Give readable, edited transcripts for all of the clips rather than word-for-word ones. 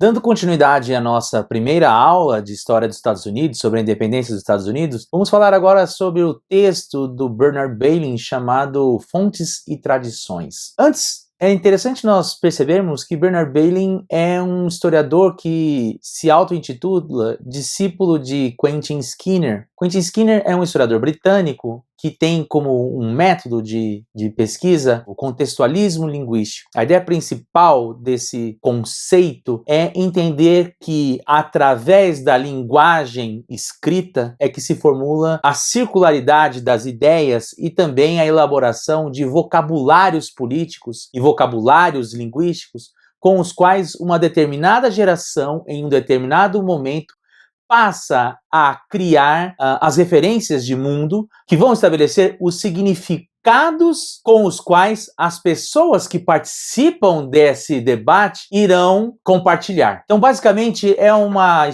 Dando continuidade à nossa primeira aula de História dos Estados Unidos, sobre a independência dos Estados Unidos, vamos falar agora sobre o texto do Bernard Bailyn chamado Fontes e Tradições. Antes, é interessante nós percebermos que Bernard Bailyn é um historiador que se auto-intitula discípulo de Quentin Skinner. Quentin Skinner é um historiador britânico que tem como um método de pesquisa o contextualismo linguístico. A ideia principal desse conceito é entender que, através da linguagem escrita, é que se formula a circularidade das ideias e também a elaboração de vocabulários políticos e vocabulários linguísticos com os quais uma determinada geração, em um determinado momento, passa a criar as referências de mundo que vão estabelecer os significados com os quais as pessoas que participam desse debate irão compartilhar. Então, basicamente, é uma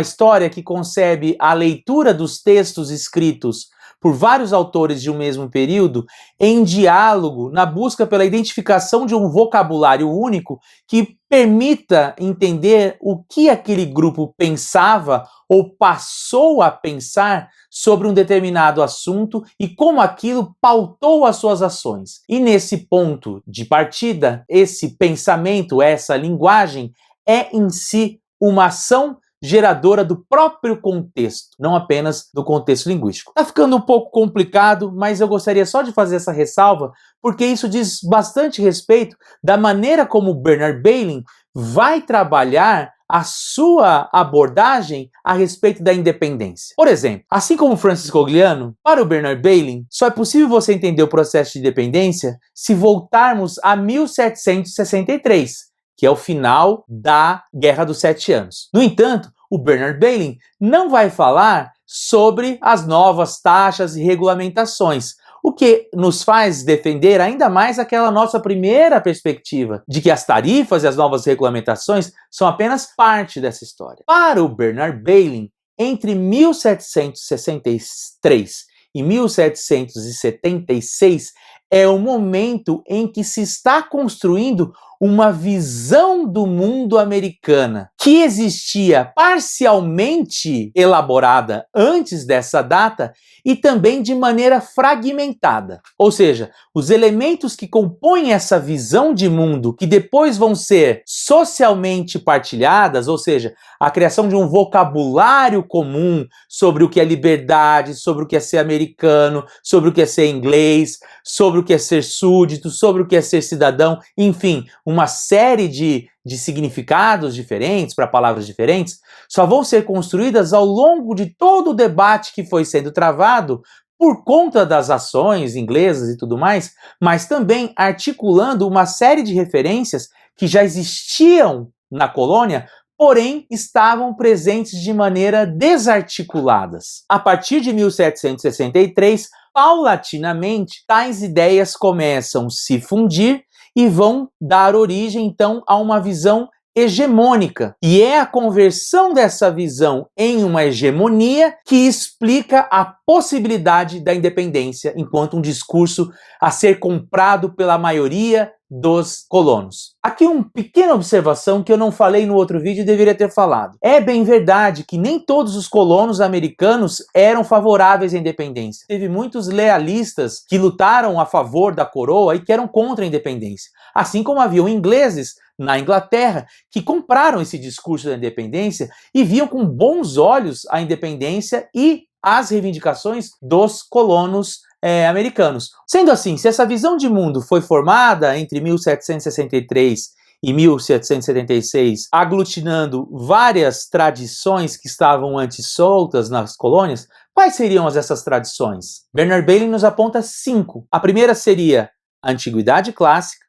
história que concebe a leitura dos textos escritos por vários autores de um mesmo período, em diálogo, na busca pela identificação de um vocabulário único que permita entender o que aquele grupo pensava ou passou a pensar sobre um determinado assunto e como aquilo pautou as suas ações. E nesse ponto de partida, esse pensamento, essa linguagem, é em si uma ação geradora do próprio contexto, não apenas do contexto linguístico. Tá ficando um pouco complicado, mas eu gostaria só de fazer essa ressalva, porque isso diz bastante respeito da maneira como Bernard Bailyn vai trabalhar a sua abordagem a respeito da independência. Por exemplo, assim como Francis Cogliano, para o Bernard Bailyn, só é possível você entender o processo de independência se voltarmos a 1763, que é o final da Guerra dos 7 Anos. No entanto, o Bernard Bailyn não vai falar sobre as novas taxas e regulamentações, o que nos faz defender ainda mais aquela nossa primeira perspectiva, de que as tarifas e as novas regulamentações são apenas parte dessa história. Para o Bernard Bailyn, entre 1763 e 1776 é o momento em que se está construindo uma visão do mundo americana que existia parcialmente elaborada antes dessa data e também de maneira fragmentada. Ou seja, os elementos que compõem essa visão de mundo, que depois vão ser socialmente partilhadas, ou seja, a criação de um vocabulário comum sobre o que é liberdade, sobre o que é ser americano, sobre o que é ser inglês, sobre o que é ser súdito, sobre o que é ser cidadão, enfim, uma série de significados diferentes para palavras diferentes, só vão ser construídas ao longo de todo o debate que foi sendo travado por conta das ações inglesas e tudo mais, mas também articulando uma série de referências que já existiam na colônia, porém estavam presentes de maneira desarticuladas. A partir de 1763, paulatinamente, tais ideias começam a se fundir e vão dar origem, então, a uma visão hegemônica. E é a conversão dessa visão em uma hegemonia que explica a possibilidade da independência enquanto um discurso a ser comprado pela maioria dos colonos. Aqui uma pequena observação que eu não falei no outro vídeo e deveria ter falado. É bem verdade que nem todos os colonos americanos eram favoráveis à independência. Teve muitos lealistas que lutaram a favor da coroa e que eram contra a independência. Assim como haviam ingleses na Inglaterra que compraram esse discurso da independência e viam com bons olhos a independência e as reivindicações dos colonos americanos. Sendo assim, se essa visão de mundo foi formada entre 1763 e 1776, aglutinando várias tradições que estavam antes soltas nas colônias, quais seriam essas tradições? Bernard Bailyn nos aponta 5. A primeira seria a Antiguidade Clássica,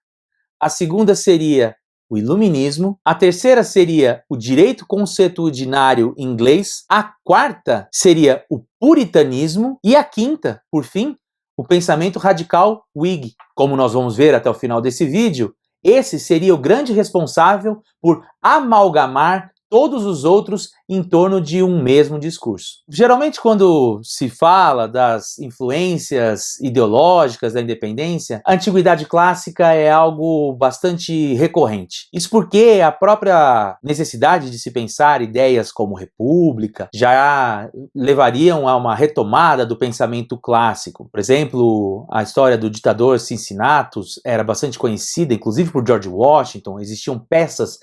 a segunda seria o Iluminismo, a terceira seria o direito consuetudinário inglês, a quarta seria o Puritanismo e a quinta, por fim, o pensamento radical Whig. Como nós vamos ver até o final desse vídeo, esse seria o grande responsável por amalgamar todos os outros em torno de um mesmo discurso. Geralmente, quando se fala das influências ideológicas da independência, a antiguidade clássica é algo bastante recorrente. Isso porque a própria necessidade de se pensar ideias como república já levariam a uma retomada do pensamento clássico. Por exemplo, a história do ditador Cincinnatus era bastante conhecida, inclusive por George Washington. Existiam peças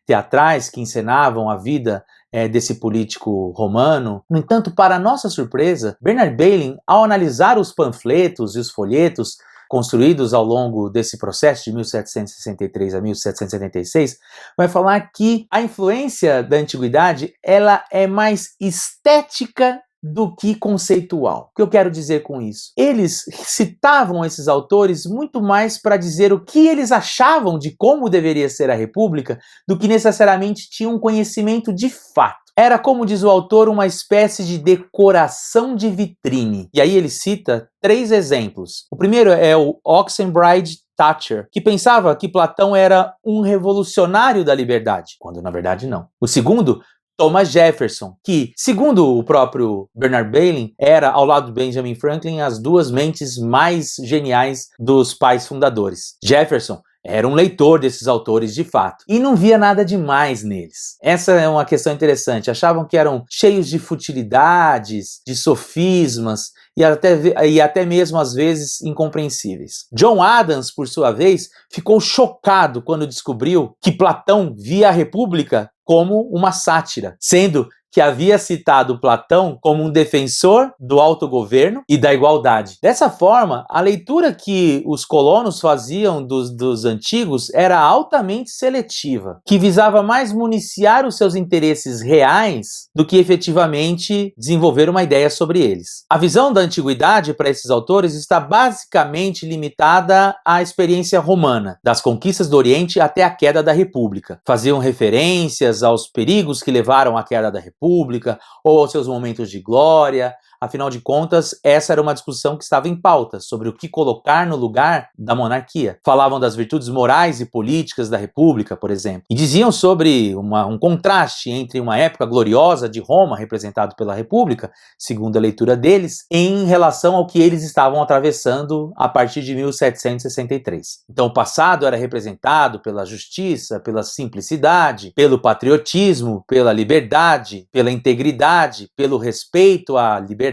teatrais que encenavam a vida desse político romano. No entanto, para nossa surpresa, Bernard Bailyn, ao analisar os panfletos e os folhetos construídos ao longo desse processo de 1763 a 1776, vai falar que a influência da antiguidade ela é mais estética do que conceitual. O que eu quero dizer com isso? Eles citavam esses autores muito mais para dizer o que eles achavam de como deveria ser a república do que necessariamente tinham um conhecimento de fato. Era, como diz o autor, uma espécie de decoração de vitrine. E aí ele cita 3 exemplos. O primeiro é o Oxenbride Thatcher, que pensava que Platão era um revolucionário da liberdade, quando na verdade não. O segundo, Thomas Jefferson, que, segundo o próprio Bernard Bailyn, era, ao lado de Benjamin Franklin, as 2 mentes mais geniais dos pais fundadores. Jefferson era um leitor desses autores de fato e não via nada demais neles. Essa é uma questão interessante. Achavam que eram cheios de futilidades, de sofismas e até mesmo às vezes incompreensíveis. John Adams, por sua vez, ficou chocado quando descobriu que Platão via a República como uma sátira, sendo que havia citado Platão como um defensor do autogoverno e da igualdade. Dessa forma, a leitura que os colonos faziam dos antigos era altamente seletiva, que visava mais municiar os seus interesses reais do que efetivamente desenvolver uma ideia sobre eles. A visão da antiguidade para esses autores está basicamente limitada à experiência romana, das conquistas do Oriente até a queda da República. Faziam referências aos perigos que levaram à queda da República, ou aos seus momentos de glória. Afinal de contas, essa era uma discussão que estava em pauta, sobre o que colocar no lugar da monarquia. Falavam das virtudes morais e políticas da República, por exemplo, e diziam sobre um contraste entre uma época gloriosa de Roma, representado pela República, segundo a leitura deles, em relação ao que eles estavam atravessando a partir de 1763. Então, o passado era representado pela justiça, pela simplicidade, pelo patriotismo, pela liberdade, pela integridade, pelo respeito à liberdade,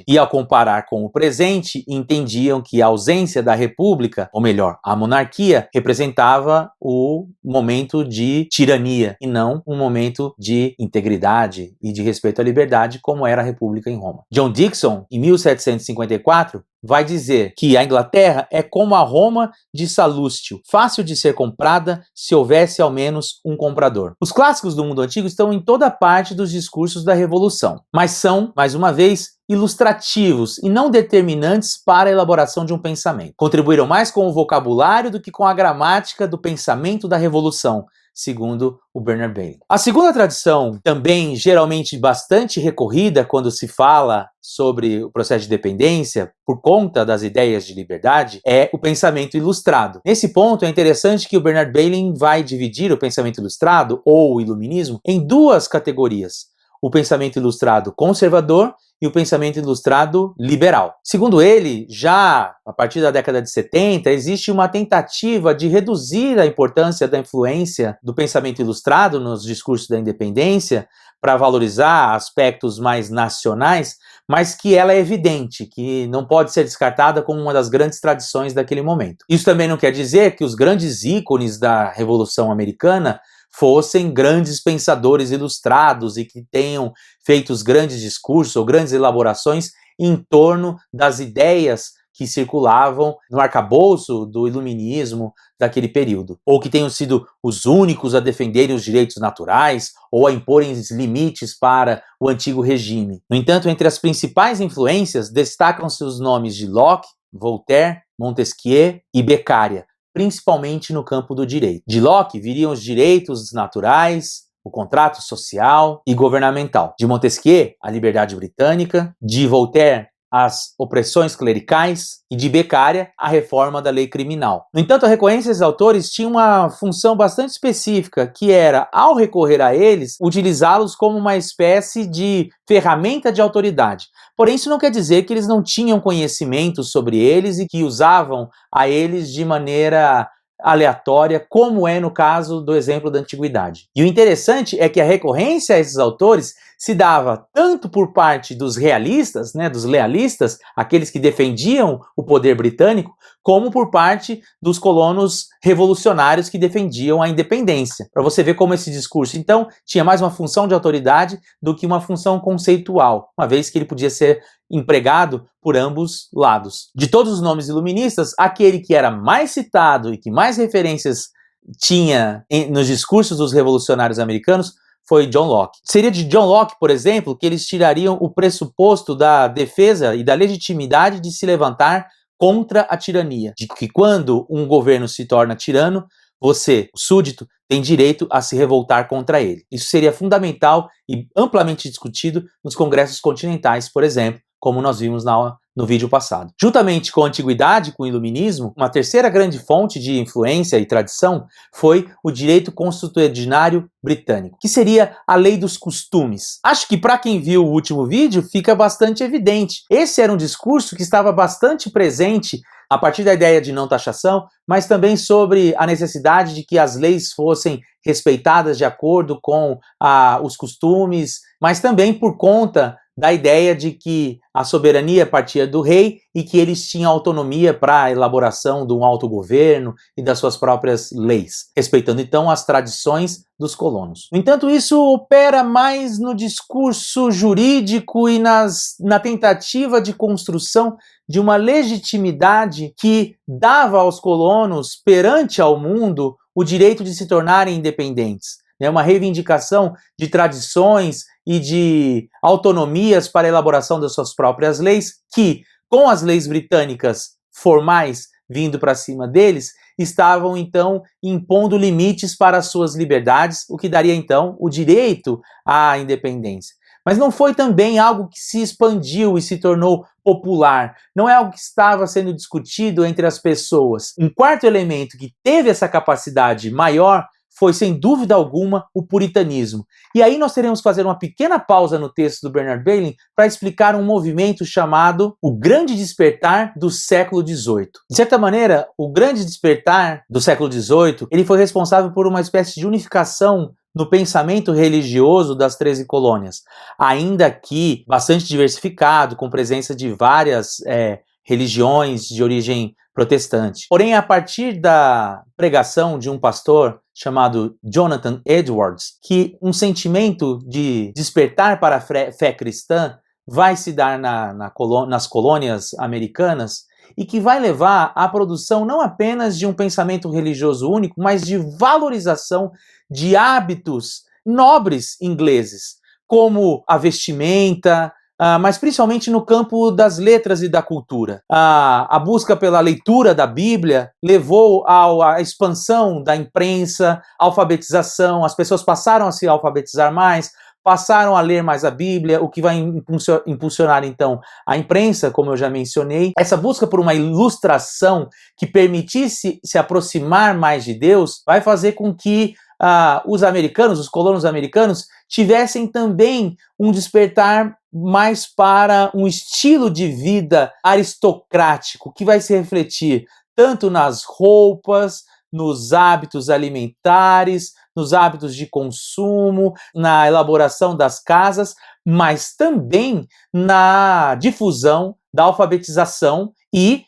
e ao comparar com o presente, entendiam que a ausência da república, ou melhor, a monarquia, representava o momento de tirania e não um momento de integridade e de respeito à liberdade, como era a república em Roma. John Dixon, em 1754, vai dizer que a Inglaterra é como a Roma de Salústio, fácil de ser comprada se houvesse ao menos um comprador. Os clássicos do mundo antigo estão em toda parte dos discursos da Revolução, mas são, mais uma vez, ilustrativos e não determinantes para a elaboração de um pensamento. Contribuíram mais com o vocabulário do que com a gramática do pensamento da Revolução, segundo o Bernard Bailyn. A segunda tradição, também geralmente bastante recorrida quando se fala sobre o processo de dependência, por conta das ideias de liberdade, é o pensamento ilustrado. Nesse ponto, é interessante que o Bernard Bailyn vai dividir o pensamento ilustrado, ou o iluminismo, em 2 categorias: o pensamento ilustrado conservador e o pensamento ilustrado liberal. Segundo ele, já a partir da década de 70, existe uma tentativa de reduzir a importância da influência do pensamento ilustrado nos discursos da independência para valorizar aspectos mais nacionais, mas que ela é evidente, que não pode ser descartada como uma das grandes tradições daquele momento. Isso também não quer dizer que os grandes ícones da Revolução Americana fossem grandes pensadores ilustrados e que tenham feito os grandes discursos ou grandes elaborações em torno das ideias que circulavam no arcabouço do iluminismo daquele período, ou que tenham sido os únicos a defenderem os direitos naturais ou a imporem limites para o antigo regime. No entanto, entre as principais influências destacam-se os nomes de Locke, Voltaire, Montesquieu e Beccaria, principalmente no campo do direito. De Locke viriam os direitos naturais, o contrato social e governamental. De Montesquieu, a liberdade britânica. De Voltaire, as opressões clericais e de Beccaria, a reforma da lei criminal. No entanto, a recorrência desses autores tinha uma função bastante específica, que era, ao recorrer a eles, utilizá-los como uma espécie de ferramenta de autoridade. Porém, isso não quer dizer que eles não tinham conhecimento sobre eles e que usavam a eles de maneira aleatória, como é no caso do exemplo da antiguidade. E o interessante é que a recorrência a esses autores se dava tanto por parte dos realistas, dos lealistas, aqueles que defendiam o poder britânico, como por parte dos colonos revolucionários que defendiam a independência. Para você ver como esse discurso, então, tinha mais uma função de autoridade do que uma função conceitual, uma vez que ele podia ser empregado por ambos lados. De todos os nomes iluministas, aquele que era mais citado e que mais referências tinha nos discursos dos revolucionários americanos foi John Locke. Seria de John Locke, por exemplo, que eles tirariam o pressuposto da defesa e da legitimidade de se levantar contra a tirania, de que quando um governo se torna tirano, você, o súdito, tem direito a se revoltar contra ele. Isso seria fundamental e amplamente discutido nos congressos continentais, por exemplo, como nós vimos no vídeo passado. Juntamente com a antiguidade, com o iluminismo, uma terceira grande fonte de influência e tradição foi o direito consuetudinário britânico, que seria a lei dos costumes. Acho que para quem viu o último vídeo fica bastante evidente. Esse era um discurso que estava bastante presente a partir da ideia de não taxação, mas também sobre a necessidade de que as leis fossem respeitadas de acordo com os costumes, mas também por conta da ideia de que a soberania partia do rei e que eles tinham autonomia para a elaboração de um autogoverno e das suas próprias leis, respeitando então as tradições dos colonos. No entanto, isso opera mais no discurso jurídico e na tentativa de construção de uma legitimidade que dava aos colonos, perante ao mundo, o direito de se tornarem independentes. Uma reivindicação de tradições e de autonomias para a elaboração das suas próprias leis, que, com as leis britânicas formais vindo para cima deles, estavam então impondo limites para as suas liberdades, o que daria então o direito à independência. Mas não foi também algo que se expandiu e se tornou popular. Não é algo que estava sendo discutido entre as pessoas. Um quarto elemento que teve essa capacidade maior foi, sem dúvida alguma, o puritanismo. E aí nós teremos que fazer uma pequena pausa no texto do Bernard Bailyn para explicar um movimento chamado o Grande Despertar do século XVIII. De certa maneira, o Grande Despertar do século XVIII, ele foi responsável por uma espécie de unificação no pensamento religioso das 13 colônias, ainda que bastante diversificado, com presença de várias religiões de origem protestante. Porém, a partir da pregação de um pastor chamado Jonathan Edwards, que um sentimento de despertar para a fé cristã vai se dar nas colônias americanas e que vai levar à produção não apenas de um pensamento religioso único, mas de valorização de hábitos nobres ingleses, como a vestimenta, mas principalmente no campo das letras e da cultura. A busca pela leitura da Bíblia levou à expansão da imprensa, alfabetização, as pessoas passaram a se alfabetizar mais, passaram a ler mais a Bíblia, o que vai impulsionar então a imprensa, como eu já mencionei. Essa busca por uma ilustração que permitisse se aproximar mais de Deus vai fazer com que os colonos americanos, tivessem também um despertar mais para um estilo de vida aristocrático, que vai se refletir tanto nas roupas, nos hábitos alimentares, nos hábitos de consumo, na elaboração das casas, mas também na difusão da alfabetização e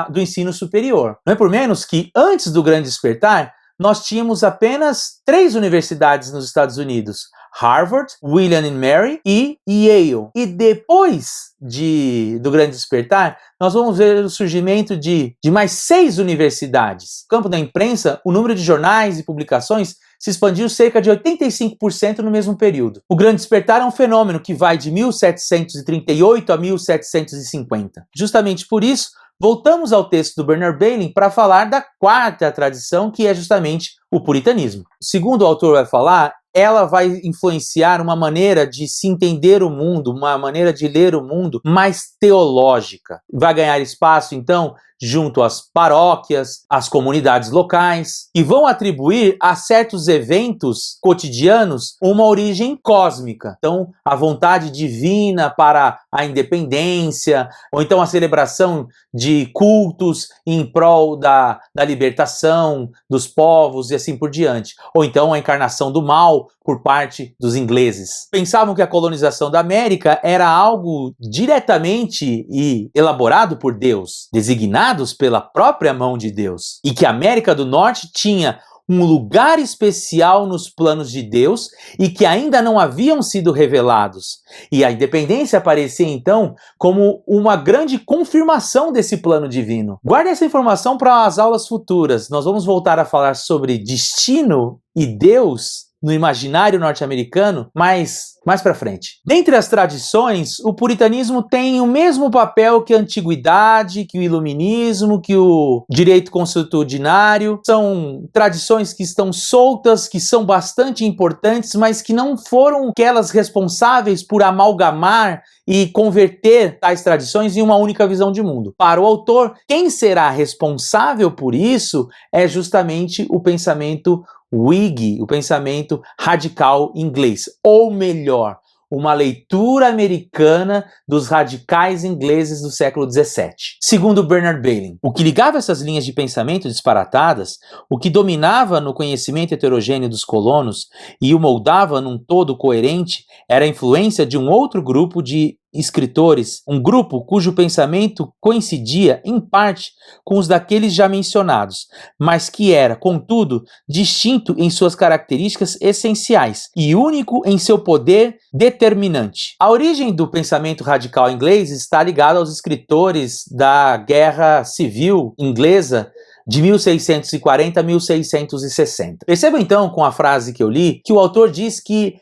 do ensino superior. Não é por menos que, antes do Grande Despertar, nós tínhamos apenas 3 universidades nos Estados Unidos: Harvard, William & Mary e Yale. E depois do Grande Despertar, nós vamos ver o surgimento de mais 6 universidades. No campo da imprensa, o número de jornais e publicações se expandiu cerca de 85% no mesmo período. O Grande Despertar é um fenômeno que vai de 1738 a 1750. Justamente por isso, voltamos ao texto do Bernard Bailyn para falar da quarta tradição, que é justamente o puritanismo. Segundo o autor vai falar, ela vai influenciar uma maneira de se entender o mundo, uma maneira de ler o mundo mais teológica. Vai ganhar espaço, então, junto às paróquias, às comunidades locais, e vão atribuir a certos eventos cotidianos uma origem cósmica. Então, a vontade divina para a independência, ou então a celebração de cultos em prol da libertação dos povos e assim por diante. Ou então a encarnação do mal por parte dos ingleses. Pensavam que a colonização da América era algo diretamente e elaborado por Deus, designados pela própria mão de Deus, e que a América do Norte tinha um lugar especial nos planos de Deus e que ainda não haviam sido revelados. E a independência aparecia então como uma grande confirmação desse plano divino. Guarde essa informação para as aulas futuras. Nós vamos voltar a falar sobre destino e Deus no imaginário norte-americano mais para frente. Dentre as tradições, o puritanismo tem o mesmo papel que a antiguidade, que o iluminismo, que o direito consuetudinário. São tradições que estão soltas, que são bastante importantes, mas que não foram aquelas responsáveis por amalgamar e converter tais tradições em uma única visão de mundo. Para o autor, quem será responsável por isso é justamente o pensamento Whig, o pensamento radical inglês, ou melhor, uma leitura americana dos radicais ingleses do século XVII. Segundo Bernard Bailyn, o que ligava essas linhas de pensamento disparatadas, o que dominava no conhecimento heterogêneo dos colonos e o moldava num todo coerente, era a influência de um outro grupo de escritores, um grupo cujo pensamento coincidia, em parte, com os daqueles já mencionados, mas que era, contudo, distinto em suas características essenciais e único em seu poder determinante. A origem do pensamento radical inglês está ligada aos escritores da Guerra Civil Inglesa de 1640 a 1660. Perceba então, com a frase que eu li, que o autor diz que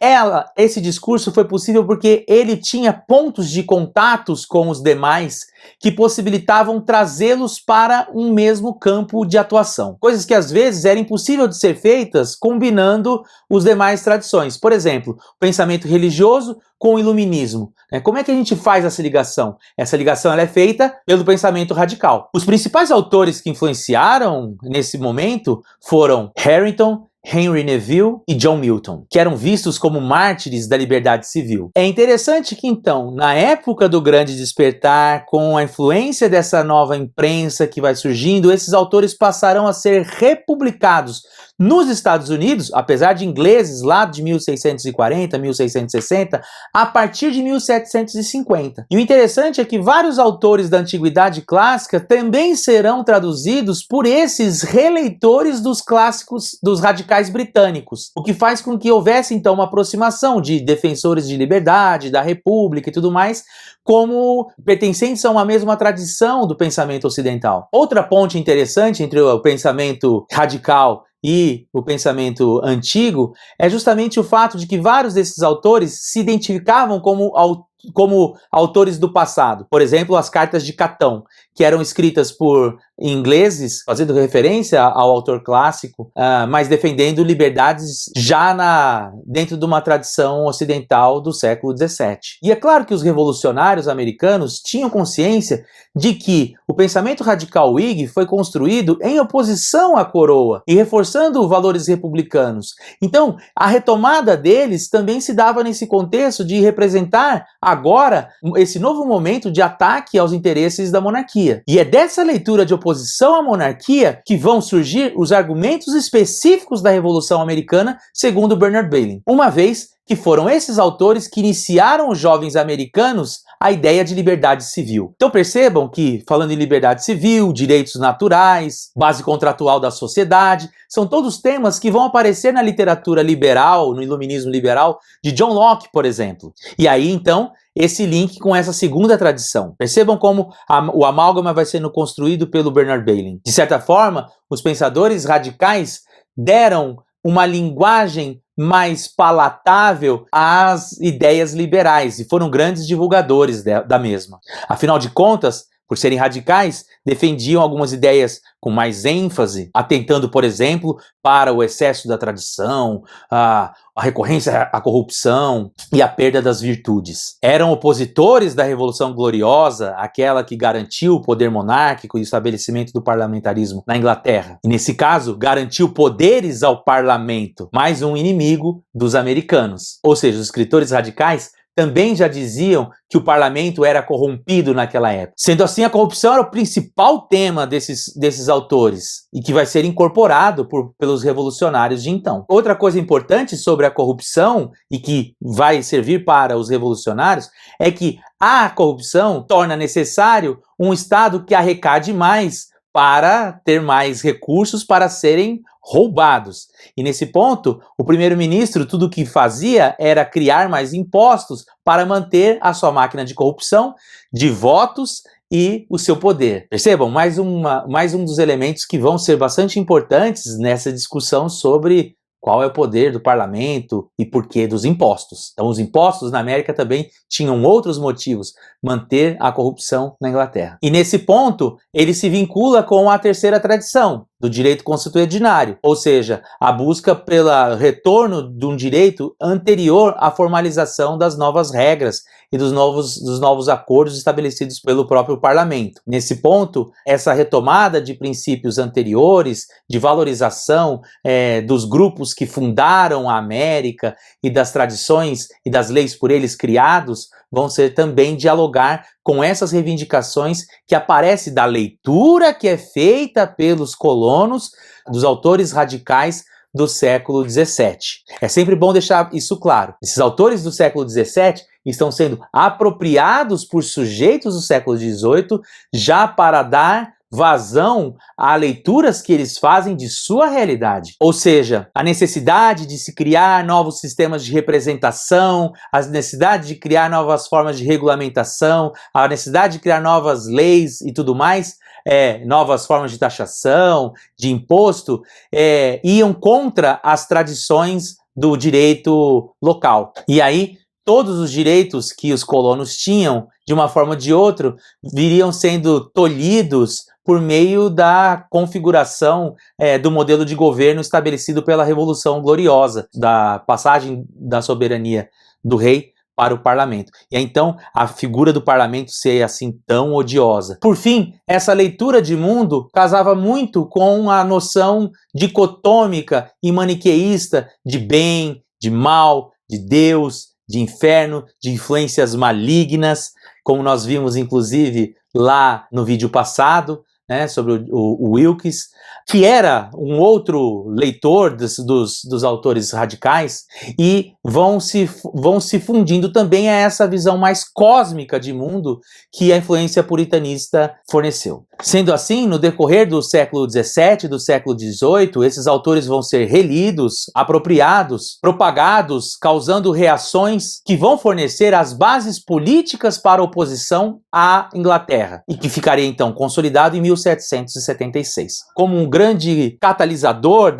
esse discurso foi possível porque ele tinha pontos de contatos com os demais que possibilitavam trazê-los para um mesmo campo de atuação. Coisas que às vezes era impossível de ser feitas combinando os demais tradições. Por exemplo, o pensamento religioso com o iluminismo. Como é que a gente faz essa ligação? Essa ligação ela é feita pelo pensamento radical. Os principais autores que influenciaram nesse momento foram Harrington, Henry Neville e John Milton, que eram vistos como mártires da liberdade civil. É interessante que então, na época do Grande Despertar, com a influência dessa nova imprensa que vai surgindo, esses autores passarão a ser republicados nos Estados Unidos, apesar de ingleses lá de 1640, 1660, a partir de 1750. E o interessante é que vários autores da Antiguidade Clássica também serão traduzidos por esses releitores dos clássicos, dos radicais britânicos, o que faz com que houvesse então uma aproximação de defensores de liberdade, da república e tudo mais, como pertencentes a uma mesma tradição do pensamento ocidental. Outra ponte interessante entre o pensamento radical e o pensamento antigo é justamente o fato de que vários desses autores se identificavam como autores do passado. Por exemplo, as cartas de Catão, que eram escritas por ingleses, fazendo referência ao autor clássico, mas defendendo liberdades já dentro de uma tradição ocidental do século XVII. E é claro que os revolucionários americanos tinham consciência de que o pensamento radical Whig foi construído em oposição à coroa e reforçando valores republicanos. Então, a retomada deles também se dava nesse contexto de representar agora esse novo momento de ataque aos interesses da monarquia. E é dessa leitura de oposição à monarquia que vão surgir os argumentos específicos da Revolução Americana, segundo Bernard Bailyn, uma vez que foram esses autores que iniciaram os jovens americanos a ideia de liberdade civil. Então percebam que, falando em liberdade civil, direitos naturais, base contratual da sociedade, são todos temas que vão aparecer na literatura liberal, no iluminismo liberal, de John Locke, por exemplo. E aí, então, esse link com essa segunda tradição. Percebam como o amálgama vai sendo construído pelo Bernard Bailyn. De certa forma, os pensadores radicais deram uma linguagem mais palatável às ideias liberais e foram grandes divulgadores da mesma. Afinal de contas, Por serem radicais, defendiam algumas ideias com mais ênfase, atentando, por exemplo, para o excesso da tradição, a recorrência à corrupção e a perda das virtudes. Eram opositores da Revolução Gloriosa, aquela que garantiu o poder monárquico e o estabelecimento do parlamentarismo na Inglaterra. E nesse caso, garantiu poderes ao parlamento, mais um inimigo dos americanos. Ou seja, os escritores radicais também já diziam que o parlamento era corrompido naquela época. Sendo assim, a corrupção era o principal tema desses autores e que vai ser incorporado pelos revolucionários de então. Outra coisa importante sobre a corrupção e que vai servir para os revolucionários é que a corrupção torna necessário um Estado que arrecade mais para ter mais recursos para serem roubados. E nesse ponto, o primeiro-ministro tudo o que fazia era criar mais impostos para manter a sua máquina de corrupção, de votos e o seu poder. Percebam, mais um dos elementos que vão ser bastante importantes nessa discussão sobre qual é o poder do parlamento e porquê dos impostos. Então, os impostos na América também tinham outros motivos, manter a corrupção na Inglaterra. E nesse ponto, ele se vincula com a terceira tradição, do direito consuetudinário, ou seja, a busca pelo retorno de um direito anterior à formalização das novas regras e dos novos acordos estabelecidos pelo próprio parlamento. Nesse ponto, essa retomada de princípios anteriores, de valorização dos grupos que fundaram a América e das tradições e das leis por eles criados, vão ser também dialogar com essas reivindicações que aparecem da leitura que é feita pelos colonos, dos autores radicais do século XVII. É sempre bom deixar isso claro. Esses autores do século XVII estão sendo apropriados por sujeitos do século XVIII já para dar vazão a leituras que eles fazem de sua realidade. Ou seja, a necessidade de se criar novos sistemas de representação, a necessidade de criar novas formas de regulamentação, a necessidade de criar novas leis e tudo mais, novas formas de taxação, de imposto, iam contra as tradições do direito local. E aí, todos os direitos que os colonos tinham, de uma forma ou de outra, viriam sendo tolhidos por meio da configuração do modelo de governo estabelecido pela Revolução Gloriosa, da passagem da soberania do rei para o parlamento. E então a figura do parlamento ser assim tão odiosa. Por fim, essa leitura de mundo casava muito com a noção dicotômica e maniqueísta de bem, de mal, de Deus, de inferno, de influências malignas, como nós vimos inclusive lá no vídeo passado, sobre o Wilkes, que era um outro leitor dos autores radicais, e vão se fundindo também a essa visão mais cósmica de mundo que a influência puritanista forneceu. Sendo assim, no decorrer do século XVII e do século XVIII, esses autores vão ser relidos, apropriados, propagados, causando reações que vão fornecer as bases políticas para a oposição à Inglaterra, e que ficaria então consolidado em 1776. Como um grande catalisador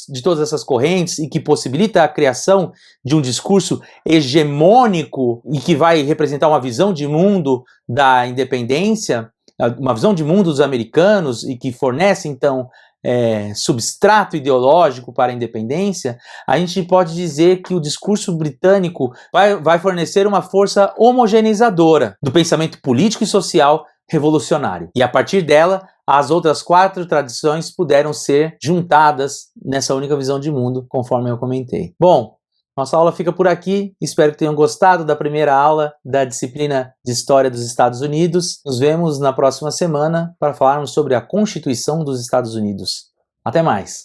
de todas essas correntes e que possibilita a criação de um discurso hegemônico e que vai representar uma visão de mundo da independência, uma visão de mundo dos americanos e que fornece então substrato ideológico para a independência, a gente pode dizer que o discurso britânico vai fornecer uma força homogeneizadora do pensamento político e social revolucionário. E a partir dela, as outras 4 tradições puderam ser juntadas nessa única visão de mundo, conforme eu comentei. Bom, nossa aula fica por aqui. Espero que tenham gostado da primeira aula da disciplina de História dos Estados Unidos. Nos vemos na próxima semana para falarmos sobre a Constituição dos Estados Unidos. Até mais!